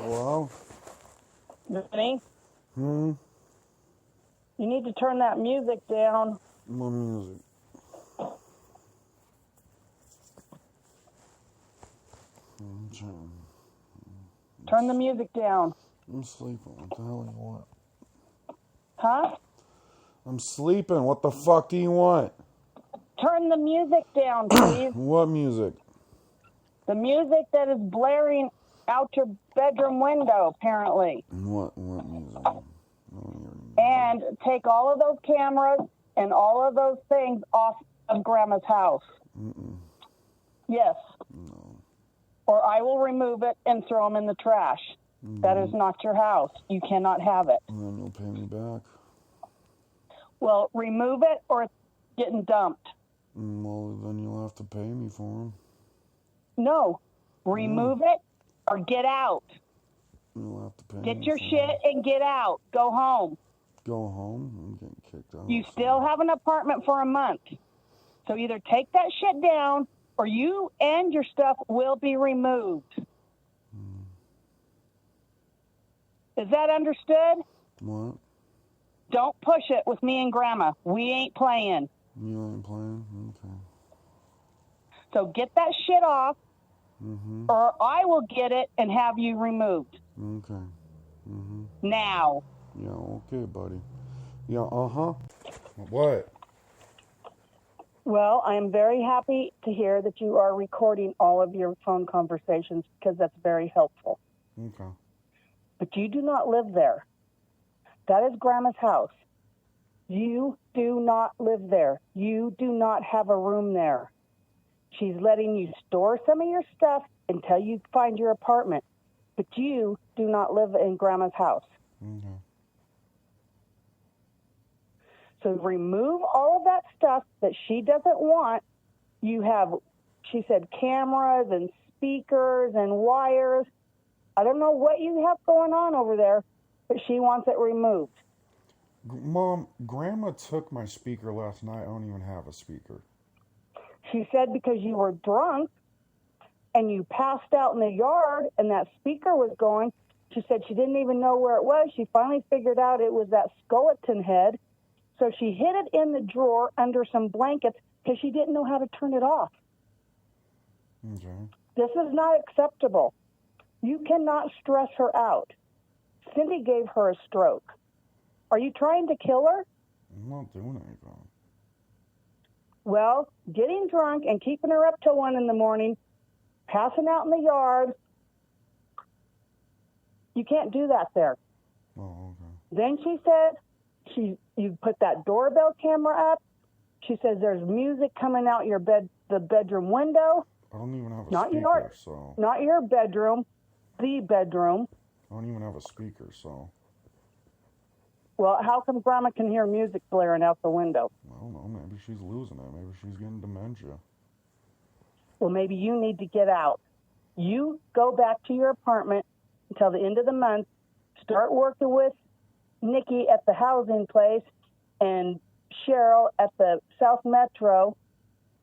Hello? Vinny? You need to turn that music down. What music? Turn the music down. I'm sleeping. What the hell do you want? Huh? I'm sleeping. What the fuck do you want? Turn the music down, please. What music? The music that is blaring out your bedroom window, apparently. What music? And take all of those cameras and all of those things off of Grandma's house. Yes. No. Or I will remove it and throw them in the trash. That is not your house. You cannot have it. And then you'll pay me back. Well, remove it or it's getting dumped. Well, then you'll have to pay me for them. No. Remove it or get out. You'll have to pay Get me your for shit them. and get out. Go home. Go home? I'm getting kicked out. You still have an apartment for a month. So either take that shit down or you and your stuff will be removed. Is that understood? What? Don't push it with me and Grandma. We ain't playing. You ain't playing? Okay. So get that shit off or I will get it and have you removed. Okay. Now. Yeah, okay, buddy. Yeah, What? Well, I am very happy to hear that you are recording all of your phone conversations because that's very helpful. Okay. But you do not live there. That is Grandma's house. You do not live there. You do not have a room there. She's letting you store some of your stuff until you find your apartment. But you do not live in Grandma's house. Okay. So remove all of that stuff that she doesn't want. You have, she said, cameras and speakers and wires. I don't know what you have going on over there, but she wants it removed. Mom, Grandma took my speaker last night. I don't even have a speaker. She said because you were drunk and you passed out in the yard and that speaker was going, she said she didn't even know where it was. She finally figured out it was that skeleton head. So she hid it in the drawer under some blankets because she didn't know how to turn it off. Okay. This is not acceptable. You cannot stress her out. Cindy gave her a stroke. Are you trying to kill her? I'm not doing anything. Well, getting drunk and keeping her up till 1 a.m, passing out in the yard, you can't do that there. Oh, okay. Then she said, you put that doorbell camera up. She says there's music coming out the bedroom window. I don't even have a Not speaker, so... Not your bedroom, the bedroom. I don't even have a speaker, so... Well, how come Grandma can hear music blaring out the window? I don't know, maybe she's losing it. Maybe she's getting dementia. Well, maybe you need to get out. You go back to your apartment until the end of the month. Start working with Nikki at the housing place and Cheryl at the South Metro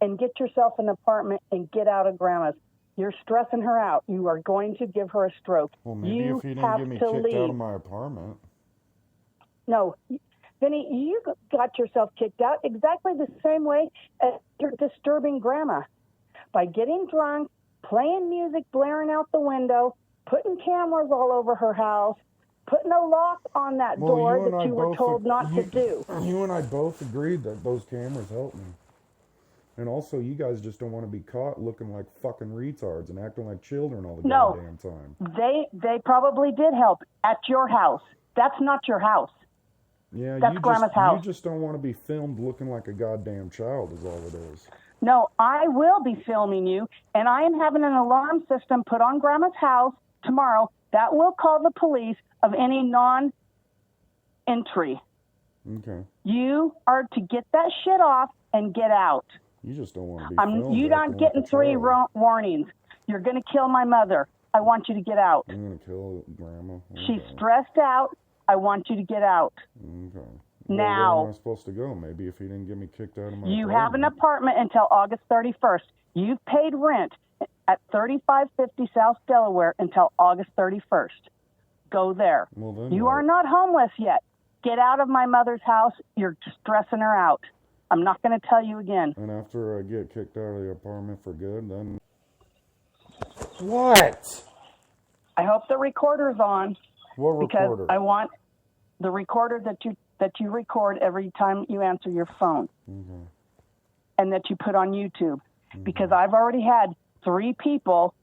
and get yourself an apartment and get out of Grandma's. You're stressing her out. You are going to give her a stroke. Well, maybe you if he have didn't get me to kicked leave. out of my apartment. No, Vinny, you got yourself kicked out exactly the same way as you're disturbing Grandma. By getting drunk, playing music blaring out the window, putting cameras all over her house, putting a lock on that door that you were told not to do. You and I both agreed that those cameras help me. And also, you guys just don't want to be caught looking like fucking retards and acting like children all the goddamn time. They probably did help at your house. That's not your house. Yeah, that's Grandma's house. You just don't want to be filmed looking like a goddamn child is all it is. No, I will be filming you, and I am having an alarm system put on Grandma's house tomorrow that will call the police of any non-entry. Okay. You are to get that shit off and get out. You just don't want to be filmed. You're not getting like 3 warnings. You're going to kill my mother. I want you to get out. I'm going to kill Grandma. Okay. She's stressed out. I want you to get out. Okay. Now. Where am I supposed to go? Maybe if he didn't get me kicked out of my You apartment. have an apartment until August 31st. You've paid rent at 3550 South Delaware until August 31st. go there. Well, then You what? are not homeless yet. Get out of my mother's house. You're stressing her out. I'm not going to tell you again. And after I get kicked out of the apartment for good, then... What? I hope the recorder's on. What recorder? Because I want the recorder that you record every time you answer your phone. Mm-hmm. And that you put on YouTube. Mm-hmm. Because I've already had 3 people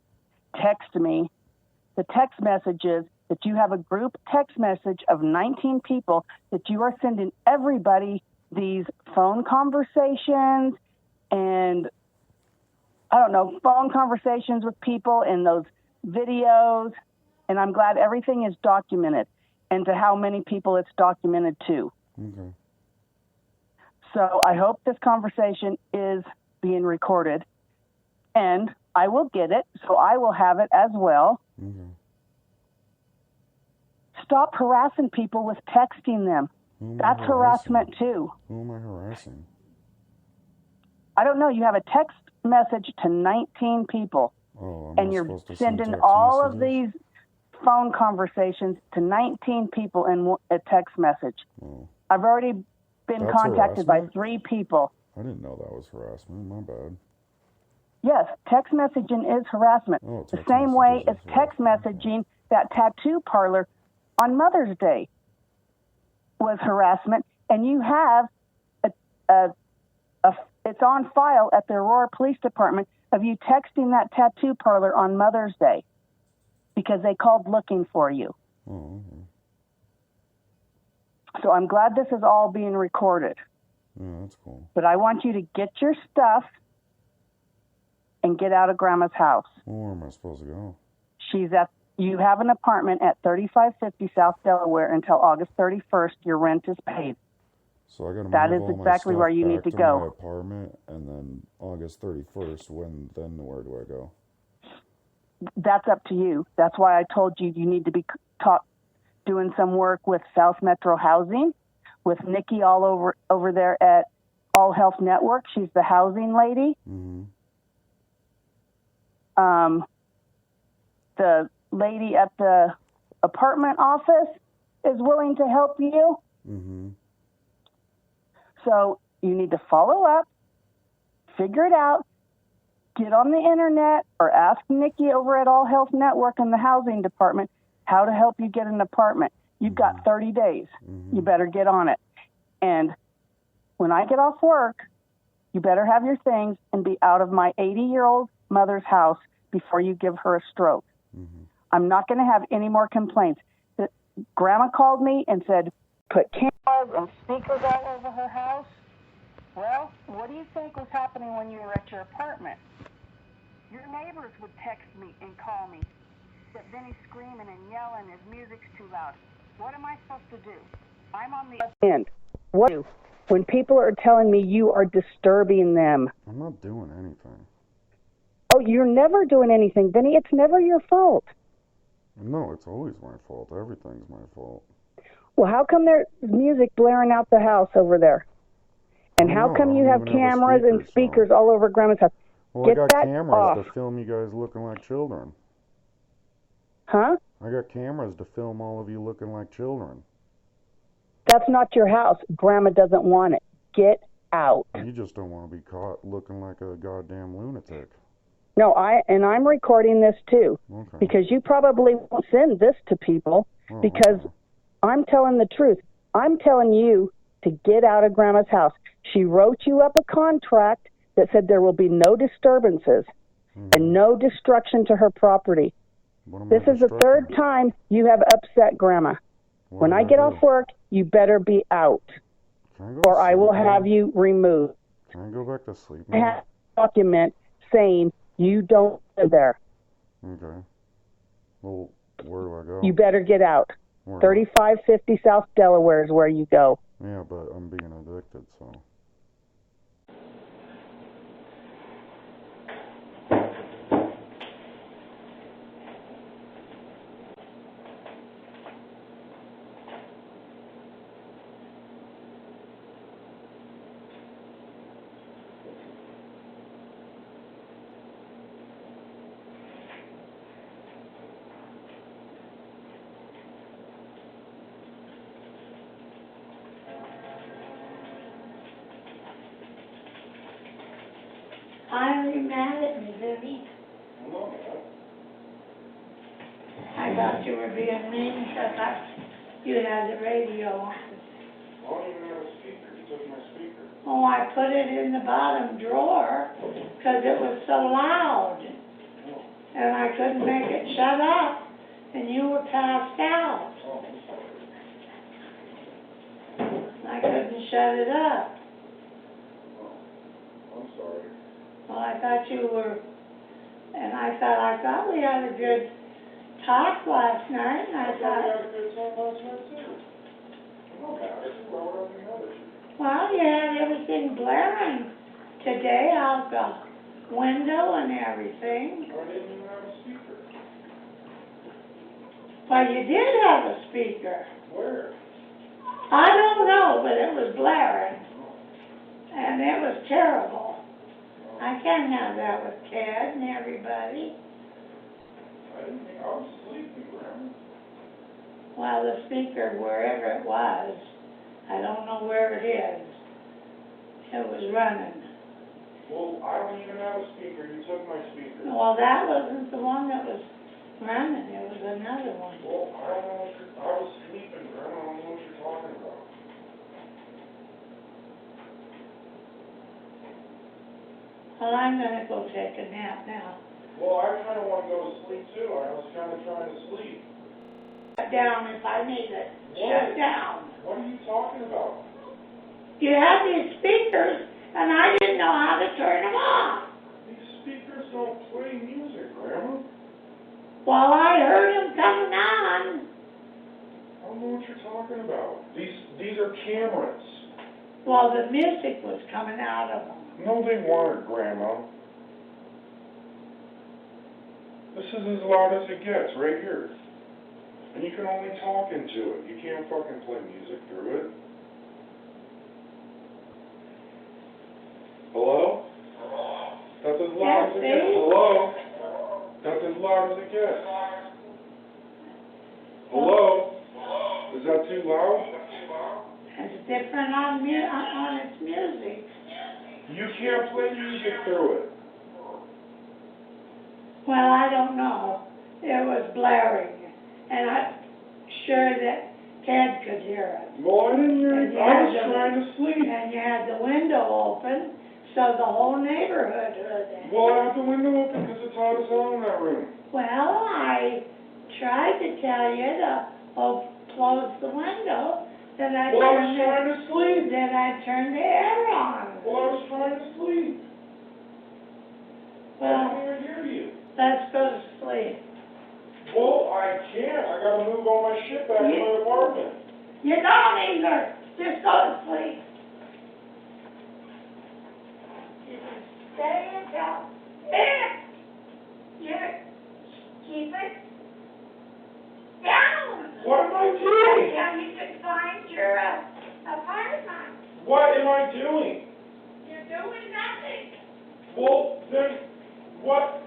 text me the text messages that you have a group text message of 19 people that you are sending everybody these phone conversations and, I don't know, phone conversations with people and those videos. And I'm glad everything is documented and to how many people it's documented to. Okay. So I hope this conversation is being recorded and I will get it, so I will have it as well. Okay. Stop harassing people with texting them. That's harassment too. Who am I harassing? I don't know. You have a text message to 19 people. Oh, and you're sending all of these phone conversations to 19 people in a text message. Oh. I've already been contacted by 3 people. I didn't know that was harassment. My bad. Yes, text messaging is harassment. Oh, the same way as text messaging that tattoo parlor on Mother's Day was harassment, and you have it's on file at the Aurora Police Department of you texting that tattoo parlor on Mother's Day because they called looking for you. Oh, okay. So I'm glad this is all being recorded. Yeah, that's cool. But I want you to get your stuff and get out of Grandma's house. Well, where am I supposed to go? You have an apartment at 3550 South Delaware until August 31st. Your rent is paid. So I got to that move is all exactly my where you stuff need to back go. my apartment, and then August 31st. Then where do I go? That's up to you. That's why I told you need to be doing some work with South Metro Housing, with Nikki all over there at All Health Network. She's the housing lady. Mm-hmm. The lady at the apartment office is willing to help you. Mm-hmm. So you need to follow up, figure it out, get on the internet, or ask Nikki over at All Health Network in the housing department how to help you get an apartment. You've got 30 days. Mm-hmm. You better get on it. And when I get off work, you better have your things and be out of my 80-year-old mother's house before you give her a stroke. Mm-hmm. I'm not going to have any more complaints. Grandma called me and said, put cameras and speakers all over her house. Well, what do you think was happening when you were at your apartment? Your neighbors would text me and call me that Vinny's screaming and yelling, his music's too loud. What am I supposed to do? I'm on the end. What do? When people are telling me you are disturbing them. I'm not doing anything. Oh, you're never doing anything, Vinny. It's never your fault. No, it's always my fault. Everything's my fault. Well, how come there's music blaring out the house over there? And how come you have cameras and speakers all over Grandma's house? Well, I got cameras to film you guys looking like children. Huh? I got cameras to film all of you looking like children. That's not your house. Grandma doesn't want it. Get out. You just don't want to be caught looking like a goddamn lunatic. No, I'm recording this too. Okay. Because you probably won't send this to people because I'm telling the truth. I'm telling you to get out of Grandma's house. She wrote you up a contract that said there will be no disturbances and no destruction to her property. This is the 3rd time you have upset Grandma. When I get off work, you better be out, or I will have you removed. Can I go back to sleep I have a document saying you don't live there. Okay. Well, where do I go? You better get out. 3550 South Delaware is where you go. Yeah, but I'm being evicted, so... finally mad at me, Vivi. No, man. I thought you were being mean because you had the radio on. I don't even have a speaker. You took my speaker. Oh, I put it in the bottom drawer because it was so loud. And I couldn't make it shut up. And you were passed out. Oh, I'm sorry. I couldn't shut it up. Oh, I'm sorry. Well, I thought you were, and I thought we had a good talk last night, and I We thought, had a good time last night, too. No matter. Why would I be mad at you? well, you had everything blaring today out the window and everything. I didn't even have a speaker. Well, you did have a speaker. Where? I don't know, but it was blaring, and it was terrible. I can't have that with Ted and everybody. I didn't think I was sleeping, Grandma. Well, the speaker, wherever it was, I don't know where it is, it was running. Well, I don't even have a speaker. You took my speaker. Well, that wasn't the one that was running, it was another one. Well, I don't know what you're... I was sleeping, Grandma. I don't know what you're talking about. Well, I'm gonna go take a nap now. Well, I kind of want to go to sleep, too. I was kind of trying to sleep. Shut down if I need it. Shut down. What are you talking about? You have these speakers, and I didn't know how to turn them off. These speakers don't play music, Grandma. Well, I heard them coming on. I don't know what you're talking about. These are cameras. Well, the music was coming out of them. No, they weren't, Grandma. This is as loud as it gets, right here. And you can only talk into it. You can't fucking play music through it. Hello? That's as loud as it gets. Hello? That's as loud as it gets. Hello? Is that too loud? It's different on its music. You can't play music through it. Well, I don't know. It was blaring, and I'm sure that Ted could hear it. Well, I didn't hear it. I was trying to sleep. And you had the window open, so the whole neighborhood heard it. Well, I have the window open because it's hot as hell in that room. Well, I tried to tell you to close the window, that I Well, I was trying to sleep. that I turned the air on. Well, I was trying to sleep. Well, I can't hear you. let's go to sleep. Well, I can't. I gotta move all my shit back to my apartment. You don't either. Just go to sleep. You just stay until you keep it down. What am I doing? Until you can find your apartment. What am I doing? You're doing nothing. Well, then, what?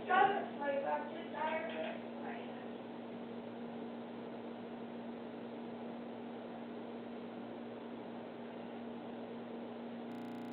Go to sleep.